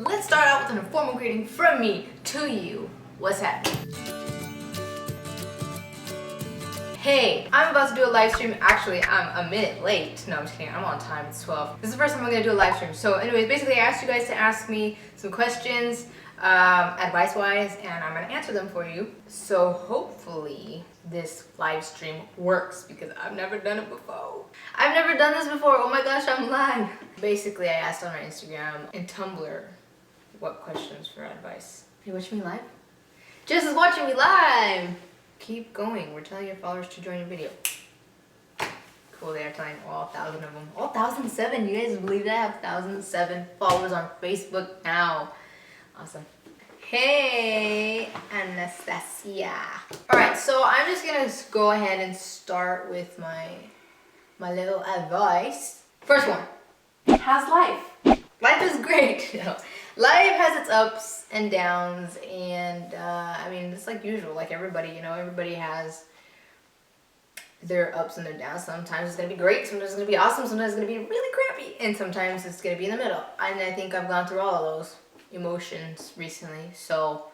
Let's start out with an informal greeting from me to you. What's happening? Hey, I'm about to do a live stream. Actually, I'm a minute late. No, I'm just kidding. I'm on time. It's 12. This is the first time I'm gonna do a live stream. So anyways, basically I asked you guys to ask me some questions, advice-wise, and I'm gonna answer them for you. So hopefully this live stream works because I've never done it before. I've never done this before. Oh my gosh, I'm live. Basically, I asked on my Instagram and Tumblr what questions for advice. Are you watching me live? Jess is watching me live. Keep going. We're telling your followers to join your video. Cool, they are telling all 1,000 of them. All 1,007. You guys believe that? I have 1,007 followers on Facebook now. Awesome. Hey, Anastasia. All right, so I'm just gonna go ahead and start with my little advice. First one. How's life? Life is great. You know, life has its ups and downs, and I mean, it's like usual. Like everybody, you know, everybody has their ups and their downs. Sometimes it's gonna be great, sometimes it's gonna be awesome, sometimes it's gonna be really crappy, and sometimes it's gonna be in the middle. And I think I've gone through all of those emotions recently, so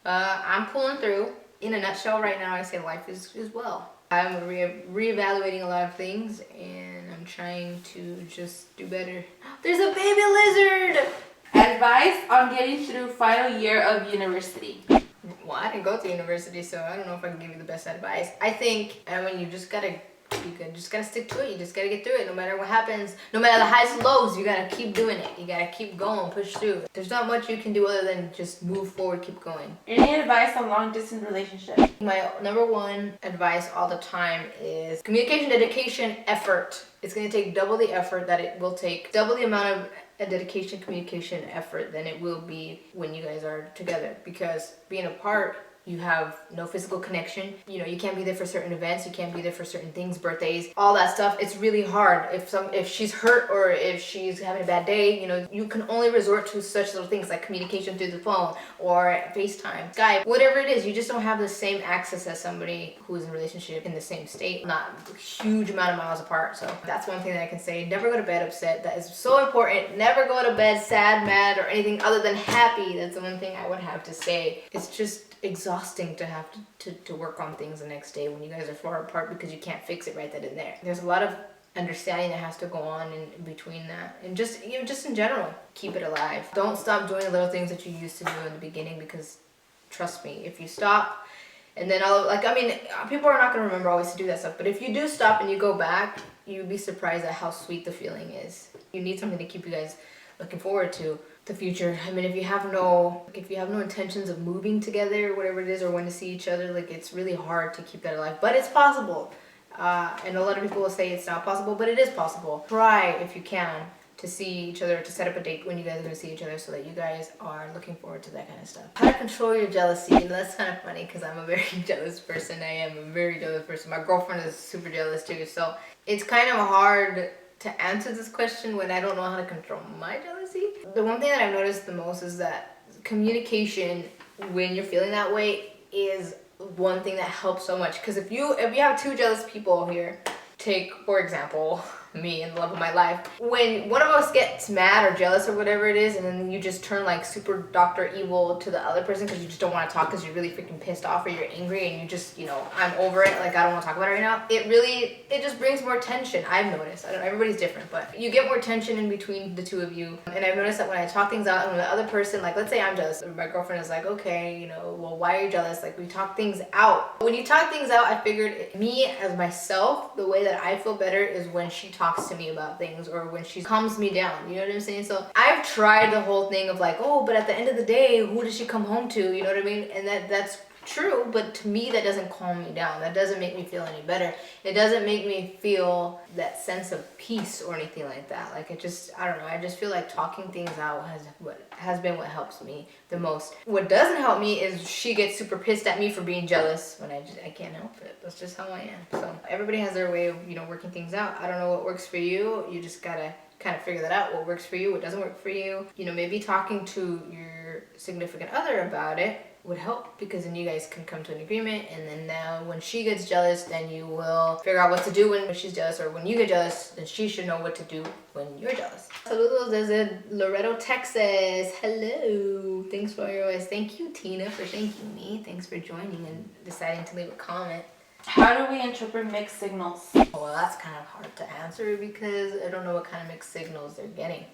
I'm pulling through. In a nutshell, right now, I say life is well. I'm reevaluating a lot of things, and I'm trying to just do better. There's a baby lizard! Advice on getting through final year of university. Well, I didn't go to university, so I don't know if I can give you the best advice. I think, I mean, you just gotta be good. Just gotta stick to it. You just gotta get through it. No matter what happens, no matter the highs and lows, you gotta keep doing it. You gotta keep going, push through. There's not much you can do other than just move forward, keep going. Any advice on long distance relationships? My #1 advice all the time is communication, dedication, effort. It's gonna take double the effort that it will take, double the amount of dedication, communication, effort than it will be when you guys are together. Because being apart, you have no physical connection. You know, you can't be there for certain events. You can't be there for certain things, birthdays, all that stuff. It's really hard. If she's hurt or if she's having a bad day, you know, you can only resort to such little things like communication through the phone or FaceTime, Skype, whatever it is. You just don't have the same access as somebody who is in a relationship in the same state, not a huge amount of miles apart. So that's one thing that I can say. Never go to bed upset. That is so important. Never go to bed sad, mad, or anything other than happy. That's the one thing I would have to say. It's just exhausting to have to work on things the next day when you guys are far apart because you can't fix it right then and there. There's a lot of understanding that has to go on in between that, and just, you know, just in general, keep it alive. Don't stop doing the little things that you used to do in the beginning, because trust me, if you stop and then people are not going to remember always to do that stuff, but if you do stop and you go back, you'd be surprised at how sweet the feeling is. You need something to keep you guys looking forward to the future. I mean, if you have no intentions of moving together or whatever it is, or when to see each other, like, it's really hard to keep that alive, but it's possible. And a lot of people will say it's not possible, but it is possible. Try, if you can, to see each other, to set up a date when you guys are going to see each other, so that you guys are looking forward to that kind of stuff. How to control your jealousy. You know, that's kind of funny because I'm a very jealous person. I am a very jealous person. My girlfriend is super jealous too, so it's kind of hard to answer this question when I don't know how to control my jealousy. The one thing that I've noticed the most is that communication when you're feeling that way is one thing that helps so much. Because if you have two jealous people here, take for example me and the love of my life, when one of us gets mad or jealous or whatever it is, and then you just turn like super Dr. Evil to the other person because you just don't want to talk because you're really freaking pissed off or you're angry and you just, you know, I'm over it, like I don't want to talk about it right now. It just brings more tension. I've noticed. I don't know, everybody's different, but you get more tension in between the two of you. And I've noticed that when I talk things out and when the other person, like let's say I'm jealous, my girlfriend is like, okay, you know, well, why are you jealous? Like, we talk things out. When you talk things out, I figured me as myself, the way that I feel better is when she talks to me about things, or when she calms me down, you know what I'm saying? So I've tried the whole thing of like, oh, but at the end of the day, who does she come home to, you know what I mean? And that's true, but to me that doesn't calm me down. That doesn't make me feel any better. It doesn't make me feel that sense of peace or anything like that. Like, it just, I don't know, I just feel like talking things out has been what helps me the most. What doesn't help me is she gets super pissed at me for being jealous when I can't help it. That's just how I am. So everybody has their way of, you know, working things out. I don't know what works for you. You just gotta kind of figure that out. What works for you, what doesn't work for you. You know, maybe talking to your your significant other about it would help, because then you guys can come to an agreement, and then now when she gets jealous, then you will figure out what to do when she's jealous, or when you get jealous, then she should know what to do when you're jealous. Saludos desde Laredo, Texas. Hello. Thanks for your advice. Thank you, Tina, for thanking me. Thanks for joining and deciding to leave a comment. How do we interpret mixed signals? Well, that's kind of hard to answer because I don't know what kind of mixed signals they're getting.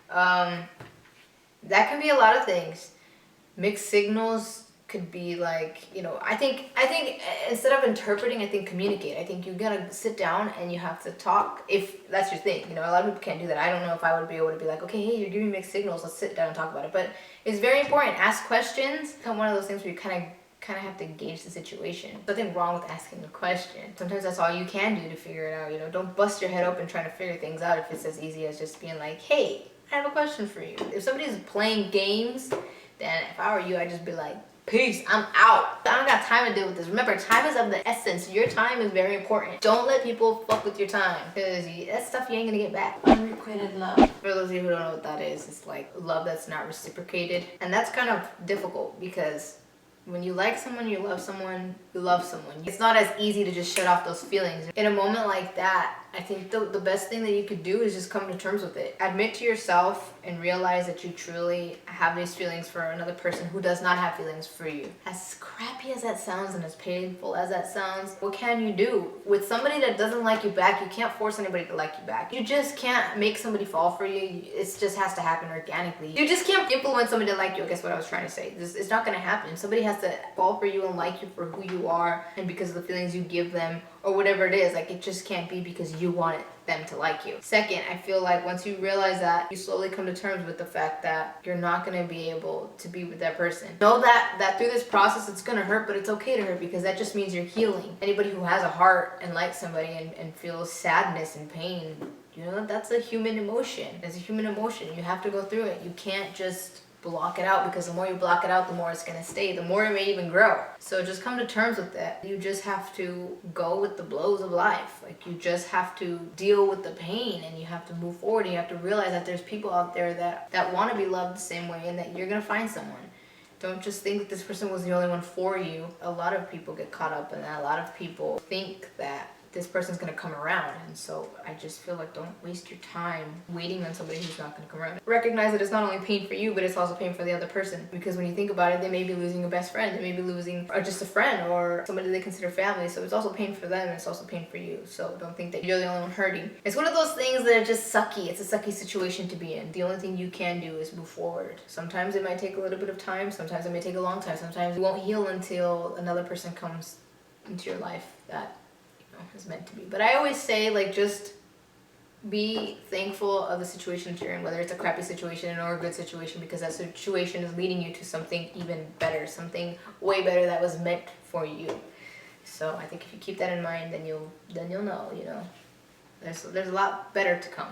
That can be a lot of things. Mixed signals could be like, you know, I think instead of interpreting, I think communicate. I think you gotta sit down and you have to talk, if that's your thing. You know, a lot of people can't do that. I don't know if I would be able to be like, okay, hey, you're giving mixed signals, let's sit down and talk about it. But it's very important. Ask questions. It's one of those things where you kind of have to gauge the situation. Nothing wrong with asking a question. Sometimes that's all you can do to figure it out. You know, don't bust your head open trying to figure things out if it's as easy as just being like, hey, I have a question for you. If somebody's playing games, then if I were you, I'd just be like, peace, I'm out. I don't got time to deal with this. Remember, time is of the essence. Your time is very important. Don't let people fuck with your time, because that's stuff you ain't gonna get back. Unrequited love. For those of you who don't know what that is, it's like love that's not reciprocated. And that's kind of difficult, because when you like someone, you love someone, you love someone. It's not as easy to just shut off those feelings. In a moment like that, I think the best thing that you could do is just come to terms with it. Admit to yourself and realize that you truly have these feelings for another person who does not have feelings for you. As crappy as that sounds and as painful as that sounds, what can you do? With somebody that doesn't like you back, you can't force anybody to like you back. You just can't make somebody fall for you. It just has to happen organically. You just can't influence somebody to like you. I guess what I was trying to say. It's not gonna happen. Somebody has to fall for you and like you for who you are and because of the feelings you give them, or whatever it is. Like, it just can't be because you want them to like you. Second, I feel like once you realize that, you slowly come to terms with the fact that you're not going to be able to be with that person. Know that through this process it's going to hurt, but it's okay to hurt, because that just means you're healing. Anybody who has a heart and likes somebody and feels sadness and pain, you know, that's a human emotion. It's a human emotion. You have to go through it. You can't just block it out, because the more you block it out, the more it's going to stay, the more it may even grow. So just come to terms with that. You just have to go with the blows of life. Like, you just have to deal with the pain, and you have to move forward, and you have to realize that there's people out there that want to be loved the same way, and that you're going to find someone. Don't just think that this person was the only one for you. A lot of people get caught up in that. A lot of people think that this person's gonna come around, and so I just feel like don't waste your time waiting on somebody who's not gonna come around. Recognize that it's not only pain for you, but it's also pain for the other person, because when you think about it, they may be losing a best friend, they may be losing just a friend or somebody they consider family, so it's also pain for them and it's also pain for you. So don't think that you're the only one hurting. It's one of those things that are just sucky. It's a sucky situation to be in. The only thing you can do is move forward. Sometimes it might take a little bit of time, sometimes it may take a long time, sometimes you won't heal until another person comes into your life that is meant to be. But I always say, like, just be thankful of the situation that you're in, whether it's a crappy situation or a good situation, because that situation is leading you to something even better, something way better that was meant for you. So I think if you keep that in mind, then you'll know, you know, there's a lot better to come.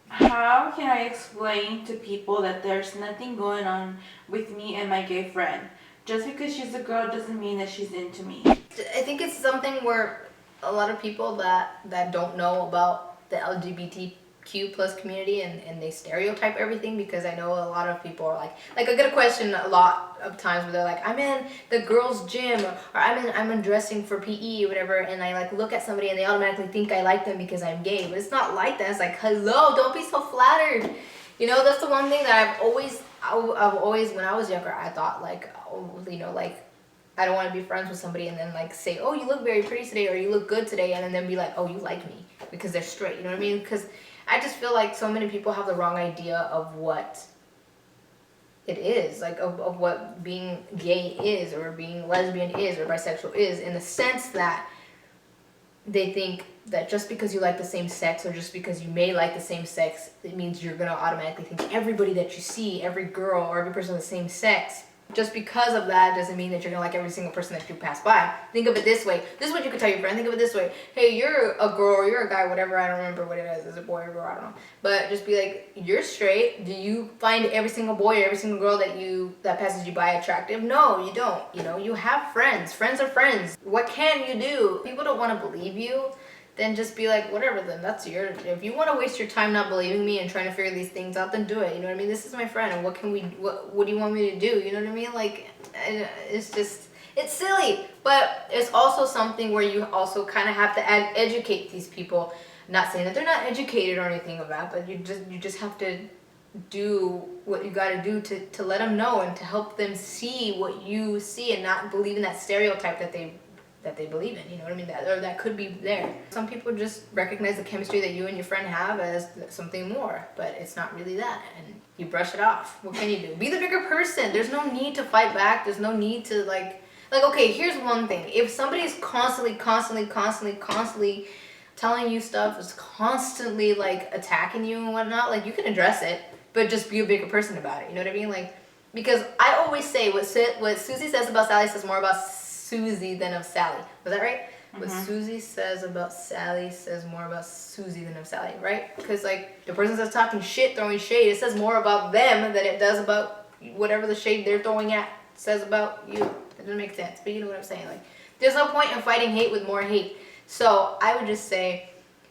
How can I explain to people that there's nothing going on with me and my gay friend? Just because she's a girl doesn't mean that she's into me. I think it's something where a lot of people that don't know about the LGBTQ plus community and they stereotype everything, because I know a lot of people are like I get a question a lot of times where they're like, I'm in the girls' gym, or I'm undressing for PE or whatever, and I like look at somebody and they automatically think I like them because I'm gay. But it's not like that. It's like, hello, don't be so flattered. You know, that's the one thing that I've always when I was younger, I thought like, oh, you know, like, I don't want to be friends with somebody and then like say, oh, you look very pretty today, or you look good today, and then be like, oh, you like me because they're straight. You know what I mean? Because I just feel like so many people have the wrong idea of what it is, like of what being gay is, or being lesbian is, or bisexual is, in the sense that they think that just because you like the same sex, or just because you may like the same sex, it means you're going to automatically think everybody that you see, every girl or every person of the same sex, just because of that doesn't mean that you're gonna like every single person that you pass by. Think of it this way. This is what you could tell your friend. Think of it this way. Hey, you're a girl or you're a guy, whatever. I don't remember what it is a boy or a girl, I don't know. But just be like, you're straight. Do you find every single boy or every single girl that passes you by attractive? No, you don't. You know, you have friends. Friends are friends. What can you do? People don't want to believe you. then just be like, whatever, then that's your, if you want to waste your time not believing me and trying to figure these things out, then do it. You know what I mean? This is my friend, and what do you want me to do? You know what I mean? Like, it's just, it's silly, but it's also something where you also kind of have to educate these people. Not saying that they're not educated or anything of that, but you just have to do what you got to do to let them know and to help them see what you see and not believe in that stereotype that they believe in. You know what I mean? That could be there. Some people just recognize the chemistry that you and your friend have as something more, but it's not really that, and you brush it off. What can you do? Be the bigger person. There's no need to fight back. There's no need to like okay, here's one thing. If somebody's constantly telling you stuff, is constantly like attacking you and whatnot, like you can address it, but just be a bigger person about it. You know what I mean? Like, because I always say what Susie says about Sally says more about Susie than of Sally. Was that right? What Susie says about Sally says more about Susie than of Sally, right? Because like the person that's talking shit, throwing shade, it says more about them than it does about whatever the shade they're throwing at says about you. It doesn't make sense, but you know what I'm saying. Like, there's no point in fighting hate with more hate. So I would just say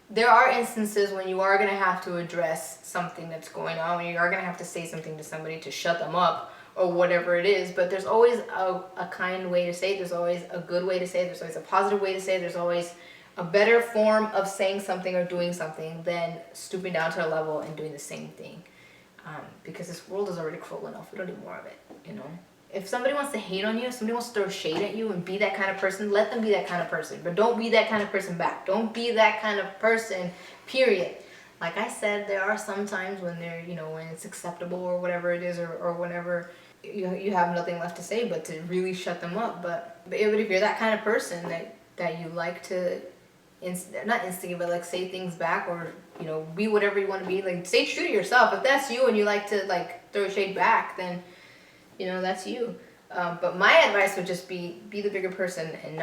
there are instances when you are going to have to address something that's going on, when you are going to have to say something to somebody to shut them up or whatever it is, but there's always a kind way to say it. There's always a good way to say it. There's always a positive way to say it. There's always a better form of saying something or doing something than stooping down to a level and doing the same thing. Because this world is already cruel enough. We don't need more of it, you know? If somebody wants to hate on you, if somebody wants to throw shade at you and be that kind of person, let them be that kind of person. But don't be that kind of person back. Don't be that kind of person, period. Like I said, there are some times when they're, you know, when it's acceptable or whatever it is, or whenever you have nothing left to say but to really shut them up. But if you're that kind of person that you like to, not instigate, but like say things back, or, you know, be whatever you want to be, like stay true to yourself. If that's you and you like to like throw shade back, then, you know, that's you. But my advice would just be the bigger person and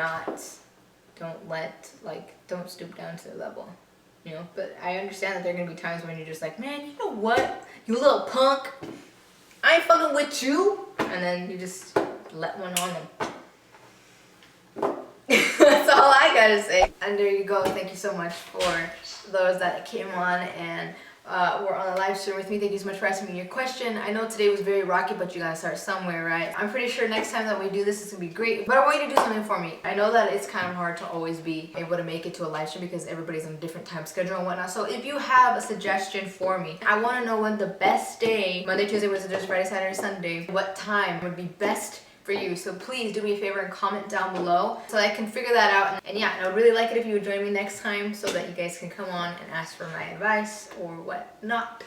don't stoop down to the level, you know. But I understand that there are going to be times when you're just like, man, you know what, you little punk, I ain't fucking with you. And then you just let one on them. That's all I gotta say. And there you go. Thank you so much for those that came on and were on the live stream with me. Thank you so much for asking me your question. I know today was very rocky, but you gotta start somewhere, right? I'm pretty sure next time that we do this, it's gonna be great. But I want you to do something for me. I know that it's kind of hard to always be able to make it to a live stream because everybody's on a different time schedule and whatnot. So if you have a suggestion for me, I want to know when the best day, Monday, Tuesday, Wednesday, Thursday, Friday, Saturday, Sunday, what time would be best for you. So please do me a favor and comment down below so I can figure that out. And yeah, I would really like it if you would join me next time so that you guys can come on and ask for my advice or whatnot.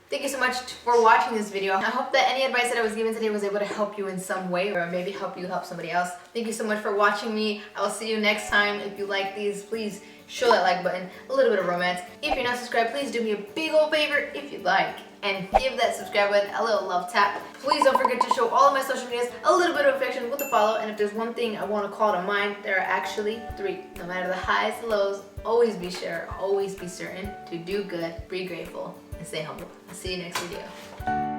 Thank you so much for watching this video. I hope that any advice that I was given today was able to help you in some way, or maybe help somebody else. Thank you so much for watching me. I will see you next time. If you like these, please show that like button, a little bit of romance. If you're not subscribed, please do me a big old favor if you'd like, and give that subscribe button a little love tap. Please don't forget to show all of my social medias a little bit of affection with a follow. And if there's one thing I want to call to mind, there are actually 3. No matter the highs and lows, always be sure, always be certain to do good, be grateful, and stay humble. I'll see you next video.